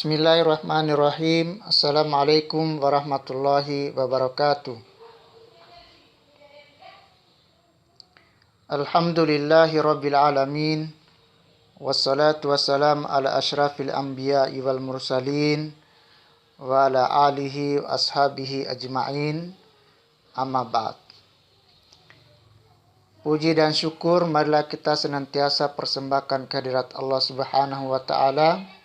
Bismillahirrahmanirrahim. Assalamualaikum warahmatullahi wabarakatuh. Alhamdulillahi rabbil alamin. Wassalatu wassalam ala ashrafil anbiya'i wal mursalin wa ala alihi wa ashabihi ajma'in. Amma ba'd. Puji dan syukur marilah kita senantiasa persembahkan kehadirat Allah Subhanahu wa taala.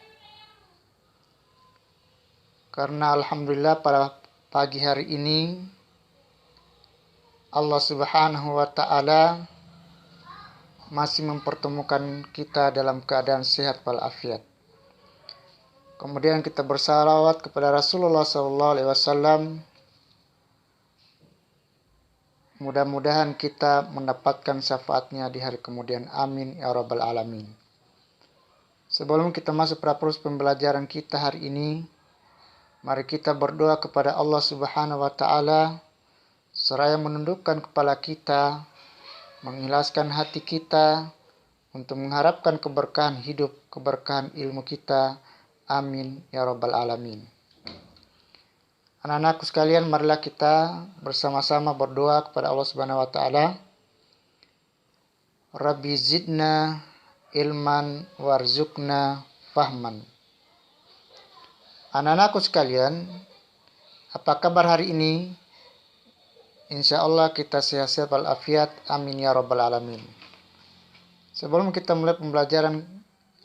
Karena alhamdulillah pada pagi hari ini Allah Subhanahu wa taala masih mempertemukan kita dalam keadaan sehat walafiat. Kemudian kita bersalawat kepada Rasulullah SAW. Mudah-mudahan kita mendapatkan syafaatnya di hari kemudian. Amin ya rabbal alamin. Sebelum kita masuk pada proses pembelajaran kita hari ini, mari kita berdoa kepada Allah Subhanahu wa taala seraya menundukkan kepala kita, mengikhlaskan hati kita untuk mengharapkan keberkahan hidup, keberkahan ilmu kita. Amin ya rabbal alamin. Anak-anakku sekalian, marilah kita bersama-sama berdoa kepada Allah Subhanahu wa taala. Rabbi zidna ilman warzuqna fahman. Anak-anakku sekalian, apa kabar hari ini? Insya Allah kita sehat-sehat walafiat. Amin ya rabbal alamin. Sebelum kita mulai pembelajaran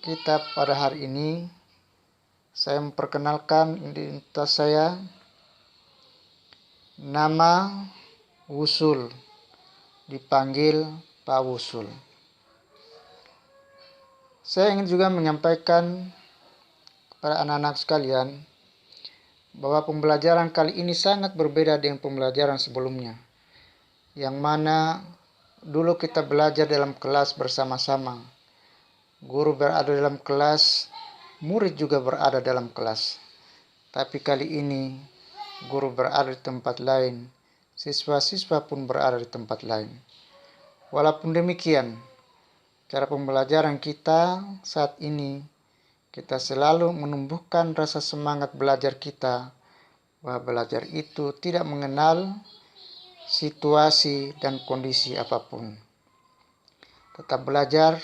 kita pada hari ini, saya memperkenalkan identitas saya. Nama Wusul, dipanggil Pak Wusul. Saya ingin juga menyampaikan kepada anak-anak sekalian bahwa pembelajaran kali ini sangat berbeda dengan pembelajaran sebelumnya, yang mana dulu kita belajar dalam kelas bersama-sama. Guru berada dalam kelas, murid juga berada dalam kelas. Tapi kali ini guru berada di tempat lain, siswa-siswa pun berada di tempat lain. Walaupun demikian, cara pembelajaran kita saat ini, kita selalu menumbuhkan rasa semangat belajar kita, bahwa belajar itu tidak mengenal situasi dan kondisi apapun. Tetap belajar,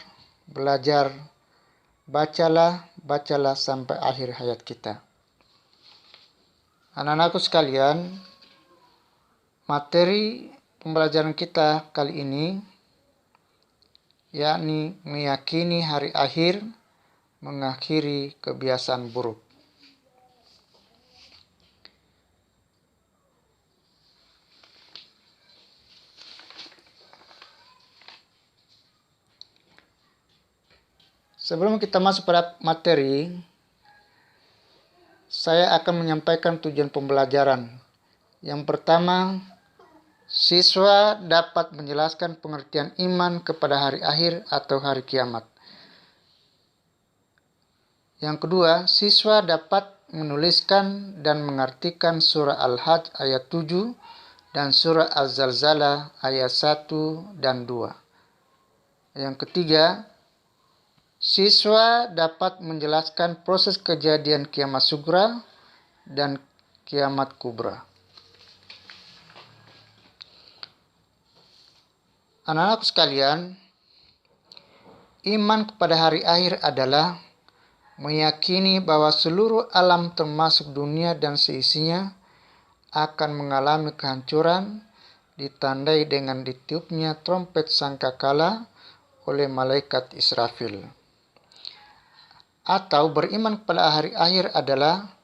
bacalah sampai akhir hayat kita. Anak-anakku sekalian, materi pembelajaran kita kali ini yakni meyakini hari akhir mengakhiri kebiasaan buruk. Sebelum kita masuk pada materi, saya akan menyampaikan tujuan pembelajaran. Yang pertama, siswa dapat menjelaskan pengertian iman kepada hari akhir atau hari kiamat. Yang kedua, siswa dapat menuliskan dan mengartikan surah Al-Hajj ayat 7 dan surah Az-Zalzalah ayat 1 dan 2. Yang ketiga, siswa dapat menjelaskan proses kejadian kiamat sugra dan kiamat kubra. Anak-anakku sekalian, iman kepada hari akhir adalah meyakini bahwa seluruh alam termasuk dunia dan seisinya akan mengalami kehancuran ditandai dengan ditiupnya trompet sangkakala oleh malaikat Israfil. Atau beriman kepada hari akhir adalah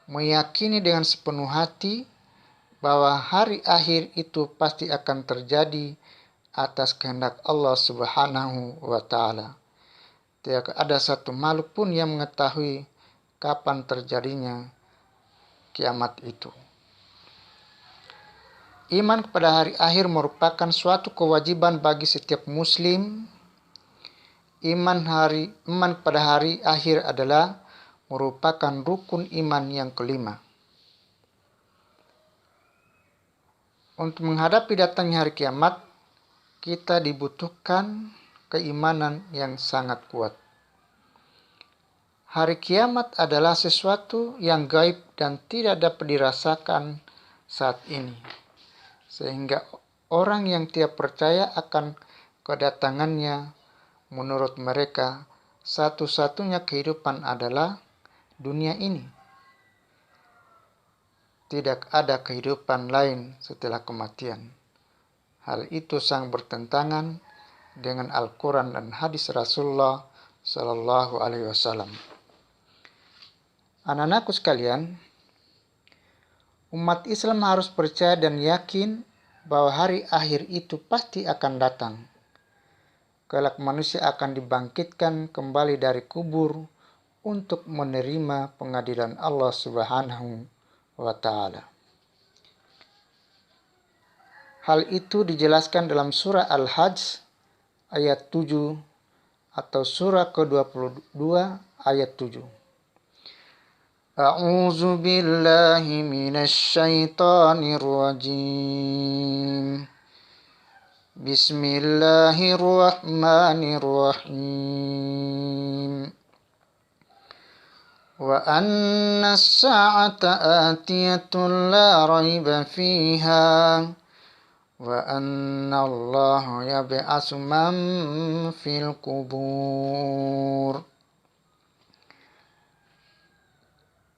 meyakini dengan sepenuh hati bahwa hari akhir itu pasti akan terjadi atas kehendak Allah Subhanahu wa taala. Tidak ada satu makhluk pun yang mengetahui kapan terjadinya kiamat itu. Iman kepada hari akhir merupakan suatu kewajiban bagi setiap muslim. Iman kepada hari akhir adalah merupakan rukun iman yang kelima. Untuk menghadapi datangnya hari kiamat, kita dibutuhkan keimanan yang sangat kuat. Hari kiamat adalah sesuatu yang gaib dan tidak dapat dirasakan saat ini. Sehingga orang yang tidak percaya akan kedatangannya, menurut mereka, satu-satunya kehidupan adalah dunia ini. Tidak ada kehidupan lain setelah kematian. Hal itu sangat bertentangan dengan Al-Quran dan hadis Rasulullah Sallallahu Alaihi Wasallam. Anak-anakku sekalian, umat Islam harus percaya dan yakin bahwa hari akhir itu pasti akan datang. Kelak manusia akan dibangkitkan kembali dari kubur untuk menerima pengadilan Allah Subhanahu wa Ta'ala. Hal itu dijelaskan dalam surah Al-Hajj ayat 7 atau surah ke-22 ayat 7. A'udzu billahi minasy syaithanir rajim. Bismillahirrahmanirrahim. Wa anna as-sa'ata atiyatun la raiba fiha wa anna Allah yab'atsu man fil qubur.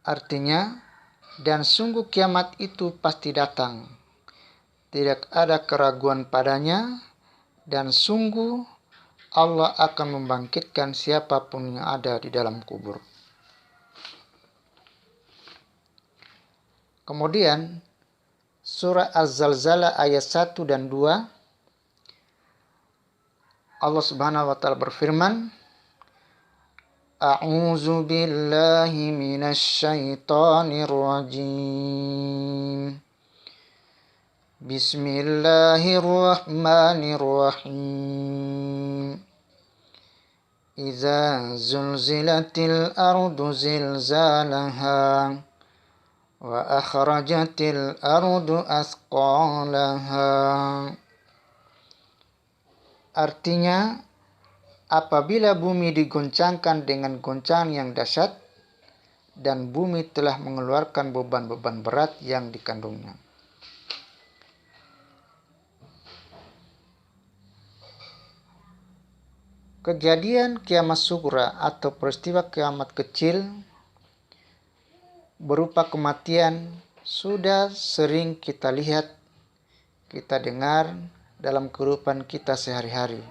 Artinya, dan sungguh kiamat itu pasti datang. Tidak ada keraguan padanya, dan sungguh Allah akan membangkitkan siapapun yang ada di dalam kubur. Kemudian, surah Az-Zalzalah ayat 1 dan 2, Allah Subhanahu wa Ta'ala berfirman, A'udzu billahi minasy syaithanir rajim. Bismillahirrahmanirrahim. Idza zulzilatil ardu zilzalaha wa akhrajatil ardu athqalaha. Artinya, apabila bumi digoncangkan dengan goncangan yang dahsyat dan bumi telah mengeluarkan beban-beban berat yang dikandungnya. Kejadian kiamat sughra atau peristiwa kiamat kecil berupa kematian sudah sering kita lihat, kita dengar dalam kehidupan kita sehari-hari,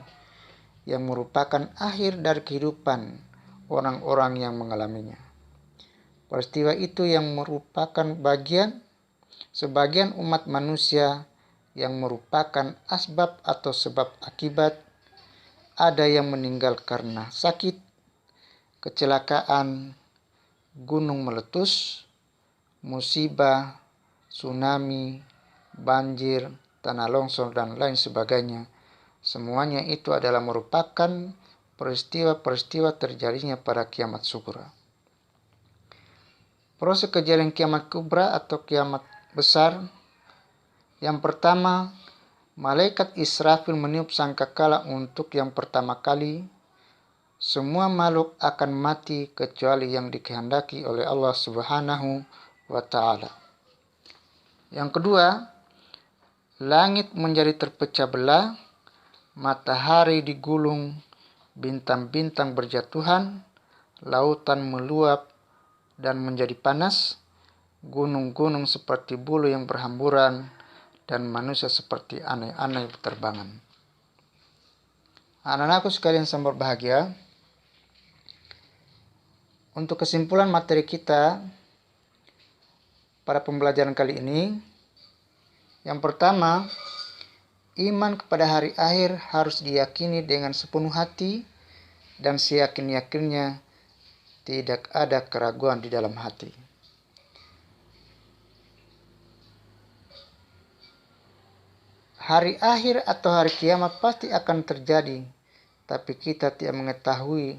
yang merupakan akhir dari kehidupan orang-orang yang mengalaminya. Peristiwa itu yang merupakan sebagian umat manusia yang merupakan asbab atau sebab akibat. Ada yang meninggal karena sakit, kecelakaan, gunung meletus, musibah, tsunami, banjir, tanah longsor, dan lain sebagainya. Semuanya itu adalah merupakan peristiwa-peristiwa terjadinya pada kiamat sughra. Proses kejadian kiamat kubra atau kiamat besar. Yang pertama, malaikat Israfil meniup sangkakala untuk yang pertama kali. Semua makhluk akan mati kecuali yang dikehendaki oleh Allah Subhanahu wa Ta'ala. Yang kedua, langit menjadi terpecah belah, matahari digulung, bintang-bintang berjatuhan, lautan meluap dan menjadi panas, gunung-gunung seperti bulu yang berhamburan, dan manusia seperti aneh-aneh berterbangan. Anak-anakku sekalian yang berbahagia, untuk kesimpulan materi kita pada pembelajaran kali ini, yang pertama, iman kepada hari akhir harus diyakini dengan sepenuh hati dan seyakin-yakinnya, tidak ada keraguan di dalam hati. Hari akhir atau hari kiamat pasti akan terjadi, tapi kita tidak mengetahui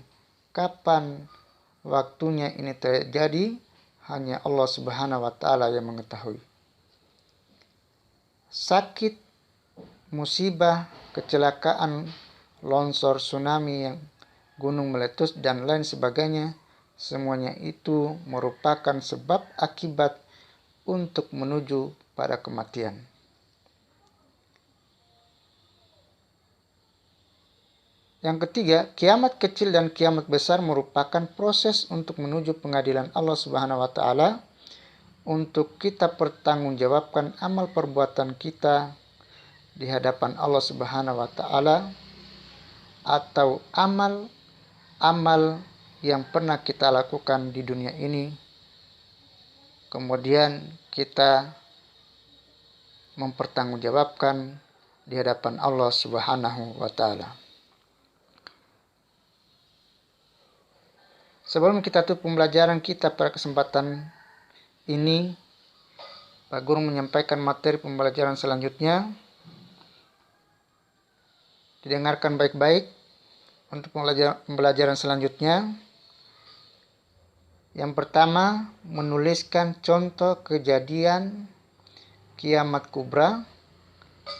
kapan waktunya ini terjadi, hanya Allah Subhanahu wa Ta'ala yang mengetahui. Sakit, musibah, kecelakaan, longsor, tsunami, gunung meletus, dan lain sebagainya semuanya itu merupakan sebab akibat untuk menuju pada kematian. Yang ketiga, kiamat kecil dan kiamat besar merupakan proses untuk menuju pengadilan Allah Subhanahu wa taala untuk kita pertanggungjawabkan amal perbuatan kita di hadapan Allah Subhanahu wa taala atau amal yang pernah kita lakukan di dunia ini. Kemudian kita mempertanggungjawabkan di hadapan Allah Subhanahu wa taala. Sebelum kita tutup pembelajaran kita pada kesempatan ini, Pak Guru menyampaikan materi pembelajaran selanjutnya. Didengarkan baik-baik untuk pembelajaran selanjutnya. Yang pertama, menuliskan contoh kejadian kiamat kubra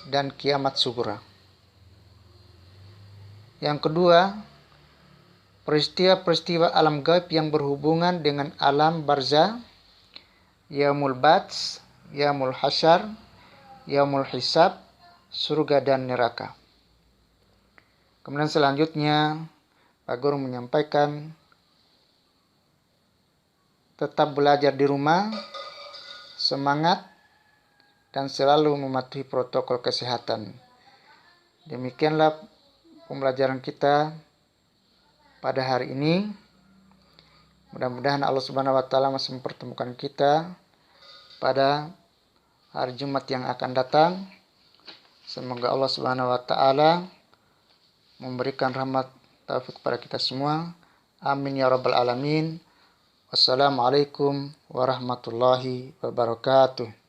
dan kiamat sughra. Yang kedua, peristiwa-peristiwa alam gaib yang berhubungan dengan alam barzah, yaumul bats, yaumul hasyar, yaumul hisab, surga dan neraka. Kemudian selanjutnya Pak Guru menyampaikan tetap belajar di rumah, semangat, dan selalu mematuhi protokol kesehatan. Demikianlah pembelajaran kita pada hari ini. Mudah-mudahan Allah Subhanahu wa taala masih mempertemukan kita pada hari Jumat yang akan datang. Semoga Allah Subhanahu wa taala memberikan rahmat taufik kepada kita semua. Amin ya rabbal alamin. Wassalamualaikum warahmatullahi wabarakatuh.